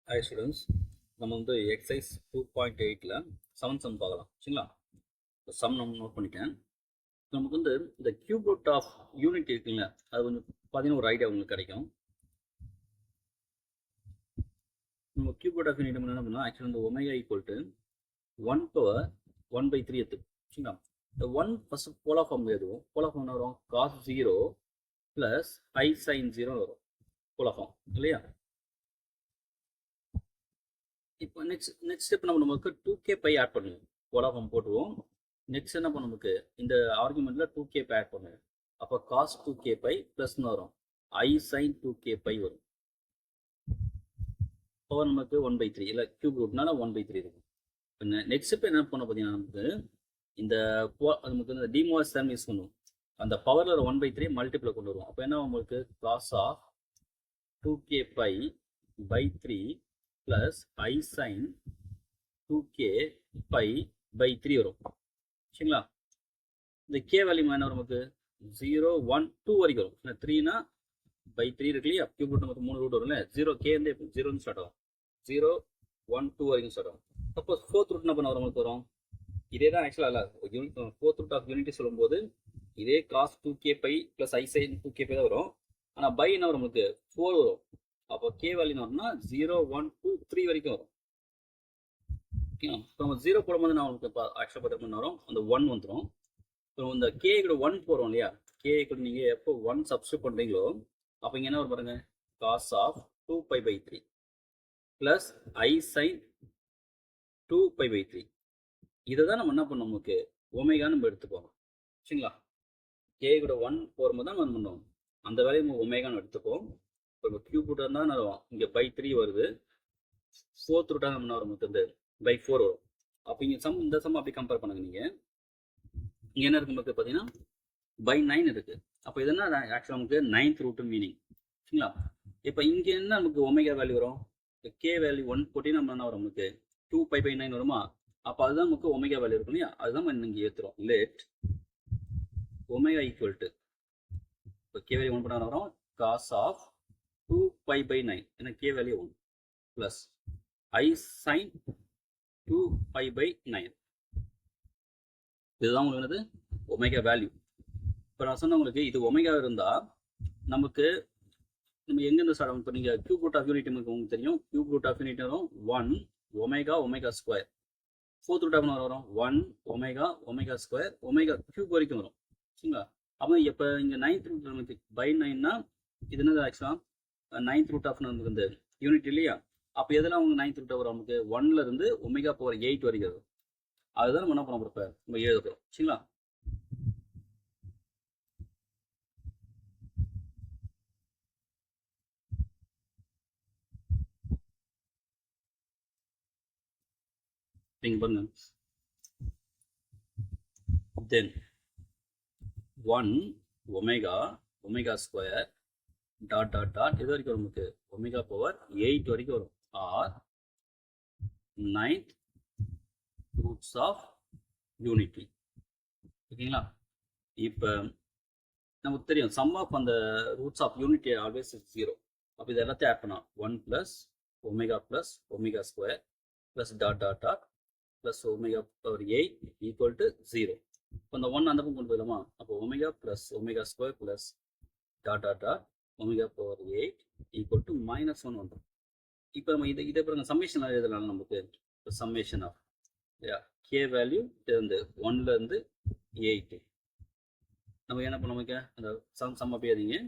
Hi students, நம்ம வந்து exercise 2.8ல seven some பார்க்கலாம் சரிங்களா. சம் நம்ம நோட் பண்ணிட்டேன். நமக்கு வந்து இந்த கியூப் ரூட் ஆஃப் யூனிட் இருக்குங்க, அது கொஞ்சம் பார்த்தீங்கன்னா ஒரு ஐடியா உங்களுக்கு கிடைக்கும். நம்ம கியூப் ரூட் ஆஃப் யூனிட் என்ன பண்ணோம், ஆக்சுவலி இந்த ஒமேகா ஈக்குவல் டு 1 பவர் 1/3 எடுத்து சரிங்களா. இந்த 1 ஃபர்ஸ்ட் போலார் ஃபார்ம் எழுதுவோம். போலார் ஃபார்ம் என்ன வரும், காஸ் 0 ப்ளஸ் ஐ சைன் 0 வரும் போலார் ஃபார்ம் இல்லையா. இப்போ நெக்ஸ்ட் ஸ்டெப் நம்ம நமக்கு 2k பை ஆட் பண்ணுவோம். போலார் ஃபார்ம் போட்டுருவோம். நெக்ஸ்ட் என்ன பண்ணும், நமக்கு இந்த ஆர்குமெண்ட்ல 2k பை ஆட் பண்ணுவோம். அப்போ காஸ் 2k பை ப்ளஸ்னு வரும், ஐ சைன் 2k பை வரும். பவர் நமக்கு 1/3 இல்லை, கியூப் ரூட்னால 1/3 இருக்கும். நெக்ஸ்ட் ஸ்டெப் என்ன பண்ண பார்த்தீங்கன்னா, நமக்கு இந்த நமக்கு இந்த டிமோஸ் டேர்ம் யூஸ் பண்ணுவோம். அந்த பவரில் 1/3 மல்டிபிள் கொண்டு வருவோம். அப்போ என்ன உங்களுக்கு cos of 2k pi by 3 plus i sine 2k pi by 3 வரும் சரிங்களா. இந்த கே வேல்யூ என்ன வரும், நமக்கு 0 1 2 வரைக்கும் வரும். 3னா பை 3 இருக்கு இல்லையா, கியூப் ரூட் நமக்கு 3 ரூட் வரும்ல. 0k வந்து 0 ஸ்டார்ட் ஆகும், 0 1 2 வரைக்கும் ஸ்டார்ட் ஆகும். சப்போஸ் ஃபோர்த் ரூட் என்ன பண்ண வரும், நமக்கு வரும் இதே தான் ஆக்சுவலாக ஃபோர்த் ரூட் ஆஃப் யூனிட்டி சொல்லும்போது இதே cos 2k pi plus i sine 2k pi தான் வரும். ஆனால் பை என்ன வரும், நமக்கு 4 வரும். அப்போ கே வேல்யூ வரும்னா 0 1 2 3 வரைக்கும் வரும் ஓகேங்களா. இப்போ நம்ம 0 போடும்போது நான் உங்களுக்கு ஆக்சுவலாக பார்த்து வரும், அந்த 1 வந்துடும். இப்போ இந்த கே கூட 1 போகிறோம் இல்லையா, கே கூட நீங்கள் எப்போ 1 சப்ஸ்டியூட் பண்ணுறீங்களோ அப்போ இங்கே என்ன வரும் பாருங்க, cos of 2 pi by 3 plus i sine 2 pi by 3. இதை தான் நம்ம என்ன பண்ணோம், நமக்கு ஒமேகா நம்ம எடுத்துப்போம் சரிங்களா. கே கூட 1 போகும்போது தான் நம்ம பண்ணுவோம், அந்த வேலையை நம்ம ஒமேகான்னு எடுத்துப்போம். இப்போ கியூப் ரூட்டாக இருந்தால் இங்கே பை 3 வருது, ஃபோர்த் ரூட்டாக நம்ம வரும், நமக்கு இந்த பை 4 வரும். அப்போ இங்கே இந்த சம் அப்படி கம்பேர் பண்ணுங்க. நீங்கள் இங்கே என்ன இருக்கு, நமக்கு பார்த்தீங்கன்னா பை 9 இருக்குது. அப்போ இதெல்லாம் ஆக்சுவலாக நமக்கு 9th ரூட்டு மீனிங் சரிங்களா. இப்போ இங்கே என்ன நமக்கு ஒமேகா வேல்யூ வரும், கே வேல்யூ 1 போட்டி நம்ம என்ன வரும், நமக்கு 2 பை பை 9 வருமா. அப்போ அதுதான் நமக்கு ஒமேகா வேல்யூ இருக்கும் இல்லையா, அதுதான் நம்ம இங்கே ஏற்றுறோம். லெட் ஒமேகா ஈக்குவல் டு, இப்போ கே வேல்யூ 1 போட்டால் வரும் காஸ் ஆஃப் 2 பை பை 9, ஏன்னா k value 1 plus i sine 2 pi by 9. இதுதான் உங்களுக்கு என்னது ஒமேகா வேல்யூ. இப்போ நான் சொன்ன உங்களுக்கு இது ஒமேகா இருந்தால் நமக்கு நம்ம எங்கேருந்து ஸ்டார்ட் ஆகும், இப்போ நீங்கள் கியூப் ரூட் ஆஃப் யூனிட் உங்களுக்கு தெரியும். கியூப் ரூட் ஆஃப் யூனிட் வரும் 1 omega omega square. Fourth root of வரும் 1 omega omega square omega cube வரைக்கும் வரும் சரிங்களா. அப்போ இப்போ இங்கே 9th ரூட் நமக்கு பை 9னா இது என்னது ஆக்சுவலாக 9th ரூட் ஆஃப் நமக்கு இந்த யூனிட் இல்லையா. அப்போ எதெல்லாம் அவங்க 9th ரூட் வரும், நமக்கு 1ல இருந்து ஒமேகா பவர் 8 வரைக்கும். அதுதான் நம்ம என்ன பண்ண போகிறோம், நம்ம எழுதுறோம் சரிங்களா. பாருங்க, தென் 1 omega omega square dot dot dot இது வரைக்கும் நமக்கு ஒமேகா பவர் 8 வரைக்கும் வரும், R 9th roots of unity ஓகேங்களா. இப்போ நமக்கு தெரியும் சம் ஆஃப் அந்த ரூட்ஸ் ஆஃப் யூனிட்டி ஆல்வேஸ் 0. அப்போ இது எல்லாத்தையும் ஆட் பண்ணலாம், 1 plus omega square plus dot dot dot plus omega power 8 equal to 0. இப்போ இந்த 1 அந்த பக்கம் கொண்டு போயிடலாமா. அப்போ omega plus omega square plus dot dot dot omega power 8 equal to -1 வந்துடும். இப்போ நம்ம இதை பாருங்க, சம்மேஷன் எழுதலாம். நமக்கு சம்மேஷன் ஆஃப் கே வேல்யூ இருந்து 1ல இருந்து 8 நம்ம என்ன பண்ணுவோம், அந்த சம் அப்படியே எழுதிங்க,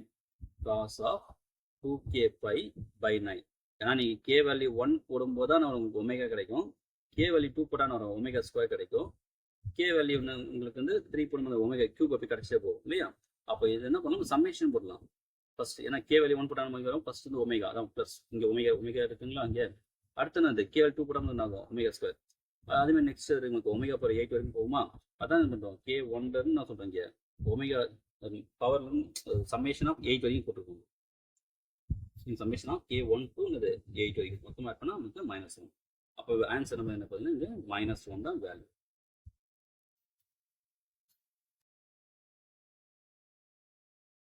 cos of 2k pi by 9. ஏன்னா நீங்கள் கே வேல்யூ 1 போடும்போது தான் உங்களுக்கு ஒமேகா கிடைக்கும், கே வேல்யூ 2 போட்டால் நம்ம ஒமேகா ஸ்கொயர் கிடைக்கும், கே வேல்யூ உங்களுக்கு வந்து 3 போடும்போது ஒமேகா கியூப் அப்படி கிடைச்சே போகும் இல்லையா. அப்போ இது என்ன பண்ணணும், சம்மேஷன் போடலாம் ஃபர்ஸ்ட். ஏன்னா கே வேல்யூ 1 போட்டால் நமக்கு வரும், ஃபர்ஸ்ட் வந்து ஒமேகா அதான் ப்ளஸ் இங்கே ஒமேகா இருக்குங்களா. அங்கே அடுத்து அந்த கே வேல்யூ 2 போட்டால் ஆகும் ஒமேகா ஸ்கொயர். அதேமாதிரி நெக்ஸ்ட் உங்களுக்கு ஒமேகா பவர் 8 வரைக்கும் போகுமா. அதான் என்ன பண்ணுறோம், கே 1லேருந்து நான் சொல்கிறேன் இங்கே ஒமேகா பவர் சம்மேஷன் ஆஃப் 8 வரைக்கும் போட்டுருக்கோம். சம்மேஷன் ஆஃப் கே 1 to 8 வரைக்கும் மொத்தமாக ஆட் பண்ணால் நமக்கு -1. அப்போ ஆன்சர் நம்ம என்ன பண்ணுறது, -1 தான் வேல்யூ.